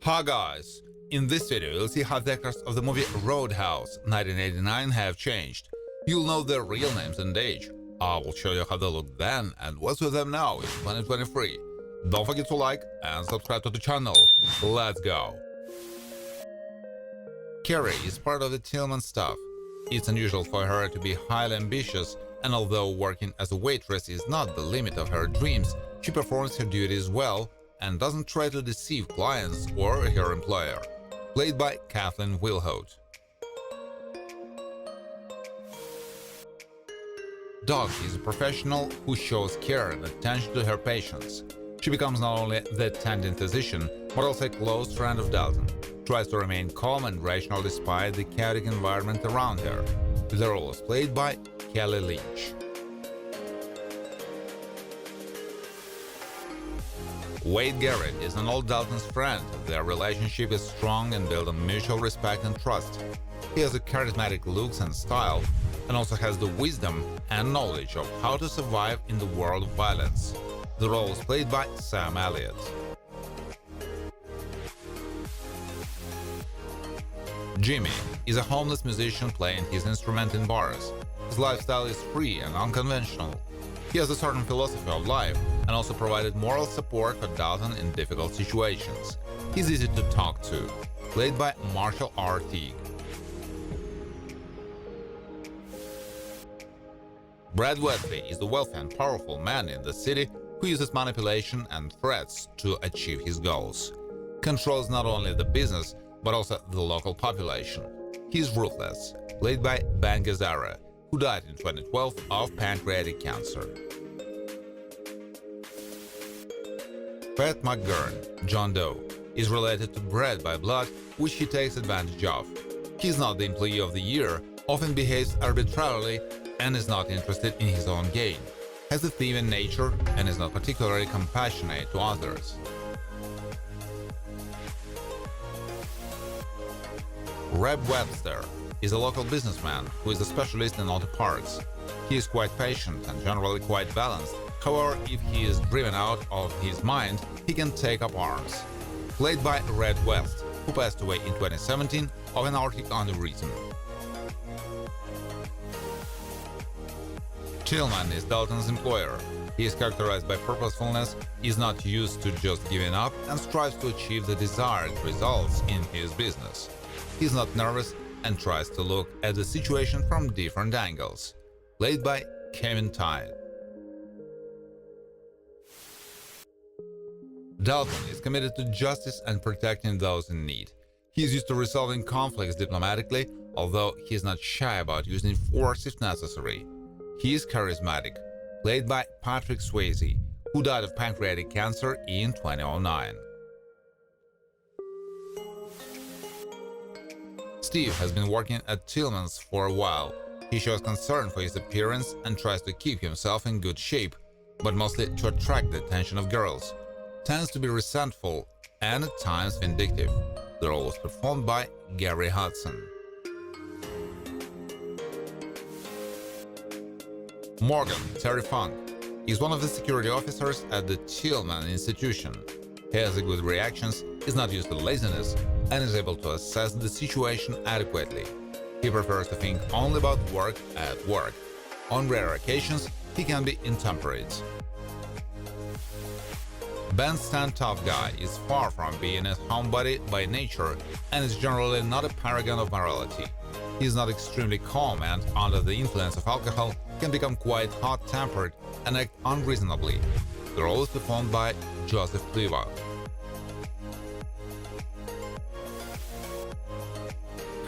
Hi guys! In this video you'll see how the actors of the movie Roadhouse 1989 have changed. You'll know their real names and age. I will show you how they look then and what's with them now in 2023. Don't forget to like and subscribe to the channel. Let's go! Carrie is part of the Tilghman staff. It's unusual for her to be highly ambitious, and although working as a waitress is not the limit of her dreams, she performs her duties well and doesn't try to deceive clients or her employer. Played by Kathleen Wilhote. Doug is a professional who shows care and attention to her patients. She becomes not only the attending physician, but also a close friend of Dalton. Tries to remain calm and rational despite the chaotic environment around her. The role is played by Kelly Lynch. Wade Garrett is an old Dalton's friend. Their relationship is strong and built on mutual respect and trust. He has a charismatic looks and style, and also has the wisdom and knowledge of how to survive in the world of violence. The role is played by Sam Elliott. Jimmy is a homeless musician playing his instrument in bars. His lifestyle is free and unconventional. He has a certain philosophy of life and also provided moral support for Dalton in difficult situations. He's easy to talk to. Played by Marshall R. Teague. Brad Wesley is a wealthy and powerful man in the city who uses manipulation and threats to achieve his goals. Controls not only the business, but also the local population. He's ruthless. Played by Ben Gazzara, who died in 2012 of pancreatic cancer. Pat McGurn, John Doe, is related to Brad by blood, which he takes advantage of. He's not the employee of the year, often behaves arbitrarily, and is not interested in his own gain. Has a thieving nature and is not particularly compassionate to others. Reb Webster is a local businessman who is a specialist in auto parts. He is quite patient and generally quite balanced. However, if he is driven out of his mind, he can take up arms. Played by Red West, who passed away in 2017 of an aortic aneurysm. Tilghman is Dalton's employer. He is characterized by purposefulness, is not used to just giving up, and strives to achieve the desired results in his business. He's not nervous and tries to look at the situation from different angles. Played by Kevin Tide. Dalton is committed to justice and protecting those in need. He is used to resolving conflicts diplomatically, although he is not shy about using force if necessary. He is charismatic. Played by Patrick Swayze, who died of pancreatic cancer in 2009. Steve has been working at Tilghman's for a while. He shows concern for his appearance and tries to keep himself in good shape, but mostly to attract the attention of girls. Tends to be resentful and at times vindictive. The role was performed by Gary Hudson. Morgan Terry Funk is one of the security officers at the Tilghman institution. He has a good reactions, is not used to laziness, and is able to assess the situation adequately. He prefers to think only about work at work. On rare occasions, he can be intemperate. Ben Stan Tough Guy is far from being a homebody by nature and is generally not a paragon of morality. He is not extremely calm and, under the influence of alcohol, can become quite hot-tempered and act unreasonably. The role is performed by Joseph Pliva.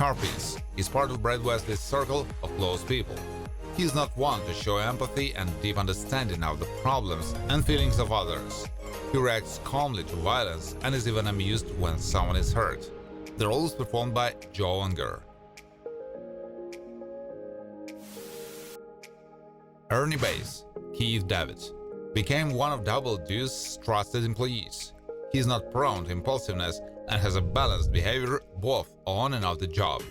Carpis is part of Brad Wesley's circle of close people. He is not one to show empathy and deep understanding of the problems and feelings of others. He reacts calmly to violence and is even amused when someone is hurt. The role is performed by Joe Unger. Ernie Bass, Keith David, became one of Double Deuce's trusted employees. He is not prone to impulsiveness and has a balanced behavior both on and off the job.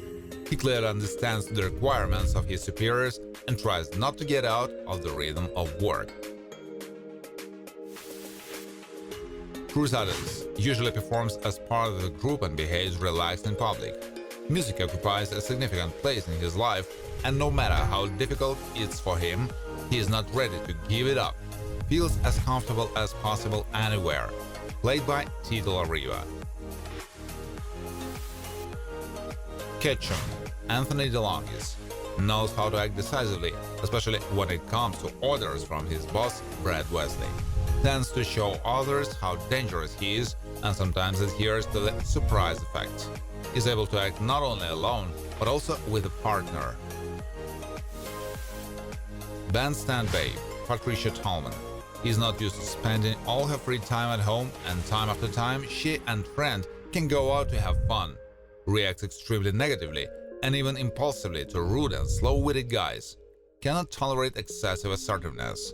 He clearly understands the requirements of his superiors and tries not to get out of the rhythm of work. Crusaders usually performs as part of the group and behaves relaxed in public. Music occupies a significant place in his life, and no matter how difficult it's for him, he is not ready to give it up. Feels as comfortable as possible anywhere. Played by Tito Riva. Ketchum, Anthony Delongis, knows how to act decisively, especially when it comes to orders from his boss, Brad Wesley. Tends to show others how dangerous he is and sometimes adheres to the surprise effect. Is able to act not only alone, but also with a partner. Bandstand babe, Patricia Tallman, is not used to spending all her free time at home, and time after time she and friend can go out to have fun. Reacts extremely negatively and even impulsively to rude and slow-witted guys. Cannot tolerate excessive assertiveness.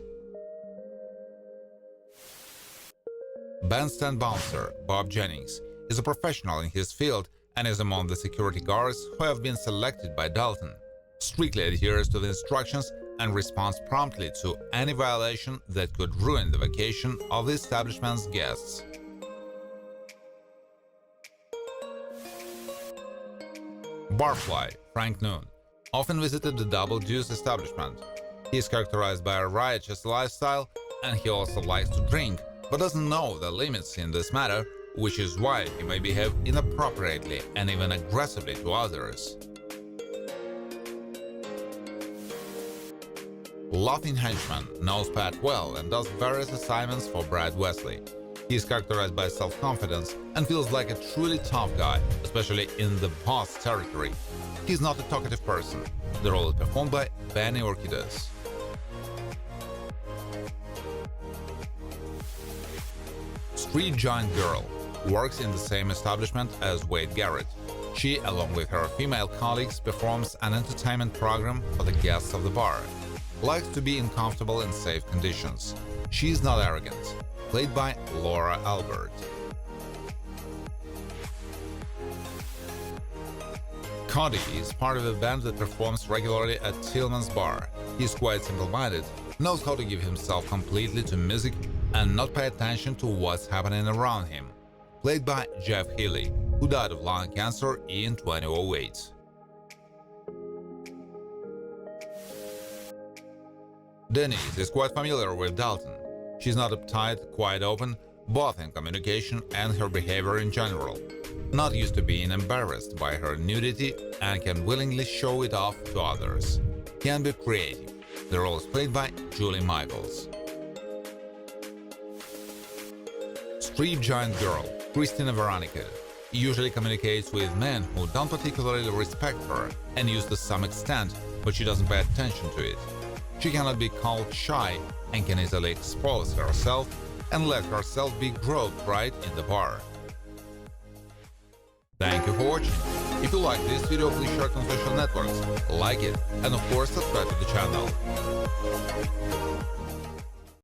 Bandstand bouncer Bob Jennings is a professional in his field and is among the security guards who have been selected by Dalton. Strictly adheres to the instructions and responds promptly to any violation that could ruin the vacation of the establishment's guests. Barfly Frank Noon often visited the Double Deuce establishment. He is characterized by a riotous lifestyle, and he also likes to drink, but doesn't know the limits in this matter, which is why he may behave inappropriately and even aggressively to others. Laughing Henchman knows Pat well and does various assignments for Brad Wesley. He is characterized by self-confidence and feels like a truly tough guy, especially in the boss territory. He is not a talkative person. The role is performed by Benny Orkides. Street Giant Girl works in the same establishment as Wade Garrett. She, along with her female colleagues, performs an entertainment program for the guests of the bar. Likes to be in comfortable and safe conditions. She is not arrogant. Played by Laura Albert. Cody is part of a band that performs regularly at Tilghman's bar. He is quite simple-minded, knows how to give himself completely to music and not pay attention to what's happening around him. Played by Jeff Healy, who died of lung cancer in 2008. Denise is quite familiar with Dalton. She's not uptight, quite open, both in communication and her behavior in general. Not used to being embarrassed by her nudity and can willingly show it off to others. Can be creative. The role is played by Julie Michaels. Street Giant Girl, Christina Veronica, usually communicates with men who don't particularly respect her and used to some extent, but she doesn't pay attention to it. She cannot be called shy and can easily expose herself and let herself be groped right in the bar. Thank you for watching. If you like this video, please share it on social networks, like it, and of course subscribe to the channel.